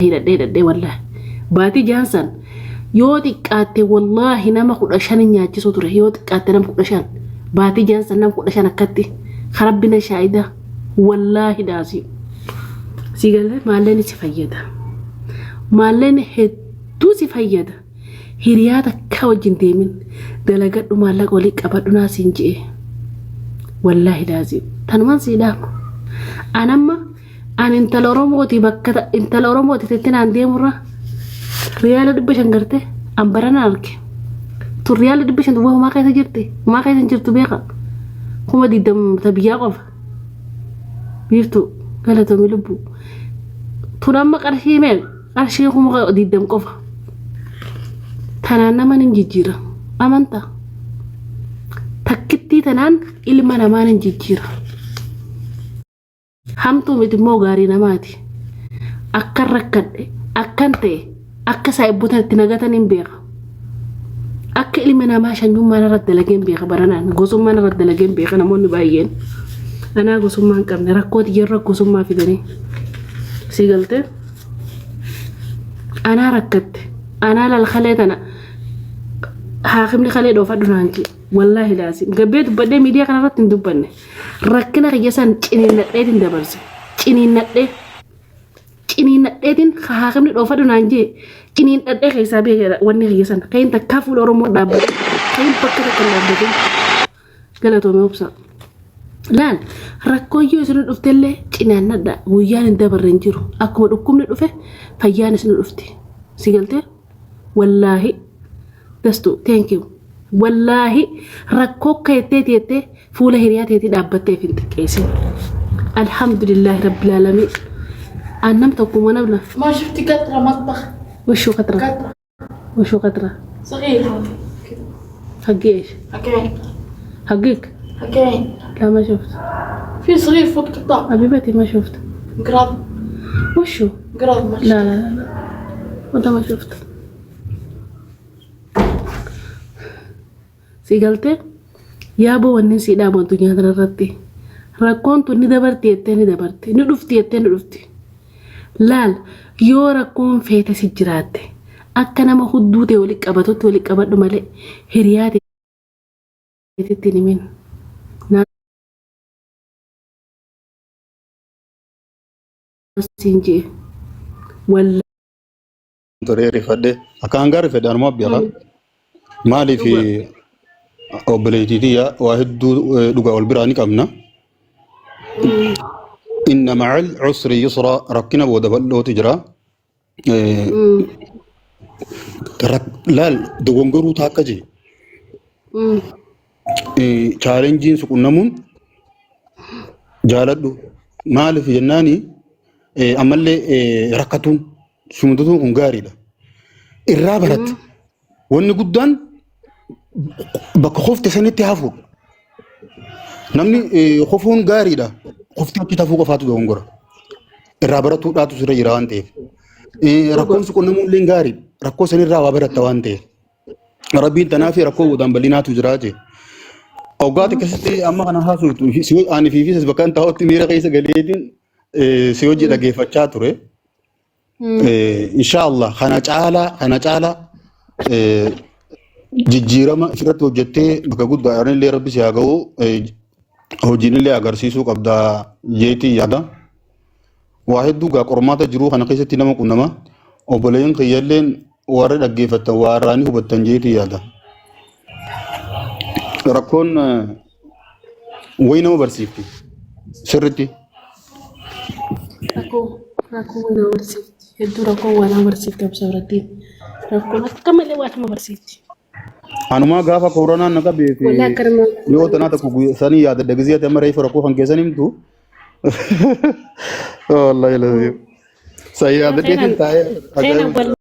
hidhadhee wallahi baatii jaansan yoo xiqqaatte wallahi nama 15 nyaachisu ture yoo xiqqaatte nama 15 baatii jaansan nama 15 akkatti kharabbina shaayida wallahi daasi sigalee maalleen si fayyada maalleen hedduu si fayyada hiriyaata ka wajjin deemin dalagadhu maallaqa walii qabadhu naasiin jee wallahi daasi tanumaan siidhaako anamma an intala oromooti bakka intala oromooti tettinaan deemurra riyaala 500 garte an barana arke tu riyaala 500 waa maa kaysa jirti maa kaysa jirtu beeqa kuma diidam tabiyaa qofa biiftu galatoomi lubbu tunamma qarshii meel qarshii kuma diidam qofa tanaan naman hin jijjiira amanta takkittii tanaan ilma namaan hin jijjiira hamtu miti moo gaarii namaati akka rakkadhe akkan ta'e akka saayibboota itti nagatan hin beeka akka ilma namaa shanyummaan irratti dalageen beeka baranaan gosummaan irratti dalageen beeka namoonni baay'een anaa gosummaan qabne rakkooti yeroo gosummaa fidanii si galte anaa rakkatte anaa lalkalee tana haakimni kalee dhoofadhu naanki wallahi laasim gabbee dubbadhee miidiyaa kanarratti hin dubbanne rakkina kiyyasan ciniinnadheetiin dabarse ciniinnadheetiin haakimni dhoofadhu naan jee ciniinnadhee keessaa beekadha wanni kiyyasan kayin takkaa fuula oromoo dhaabbate kayin bakka takka dhaabbate galatoome obsa laal rakkoo iyyuu isin dhuftellee cinaannadha guyyaan hin dabarre hin jiru akkuma dhukkubni dhufe fayyaan isin dhufti si galtee wallaahi dastu thank you wallahi rakkoo kayetee fuula hiriyaatee dhaabbattee fin xiqqeessin alhamdulillahi rabbil alamin annam tokkuma nabla ما شفت قطرة مطبخ وشو قطرة وشو قطرة صغيرة حقي ايش حكاين حقيك حكاين لا ما شفت في صغير فوق الطاق حبيبتي ما شفت قراض وشو قراض ما لا لا لا وانت ما شفت سيقلتي يا ابو ونسي دابو الدنيا ترى rakkoon tun ni dabarti ni dhufti laal yoo rakkoon feete si jiraatte akka nama hudduu ta'e wali qabatutti wali qabadhu malee hiriyaate itti nimin sinjee walla toreeri fadde akaan gaari fedhe anuma biira maali fi obboleetiitiya waa hedduu dhugaa wal biraa ni qabna إن مع العسر يسرا ركنا بود بلو تجرا لا دوغونغرو تاكجي challenging sukunnamun jaaladhu maaliif jennaani ammallee rakkatuun sumudatu hungaariidha irraa baratte wanni guddaan bakka qofte sanitti hafu namni qofuun gaariidha qofti achi tafuu qofaatu dogongora irraa baratuudhaatu sirra jira waan ta'eef rakkoon sukunnamuun illee gaarii rakkoo sanirraa waa baratta waan ta'eef rabbiin tanaaf rakkoo godaan bal'inaatu jira jee awgaati keessatti amma kana haasuutu si ani fi bakkan taa'utti miira keessa galeetiin si hojii dhageeffachaa ture inshallah kana caala jijjiirama irratti hojjettee bakka guddaa illee rabbi si haa ga'u hojiin illee agarsiisuu qabda jeetii yaada waa hedduu gaa qormaata jiruu kana keessatti nama qunnama obboleeyyiin kiyyalleen warra dhaggeeffatan warraanii hubattan jeetii yaada rakkoon wayi nama barsiifti sirritti rakkoon nama barsiifti hedduu rakkoon waa nama barsiifti absaaratti rakkoon akka malee waa nama barsiifti anuma gaafa koronaan naqa beefi yoo tanaa tokko sanii yaada dagziyate amma reefu rakkoo kan keessan himtu wallahi lazim sayyaada deetin taa'ee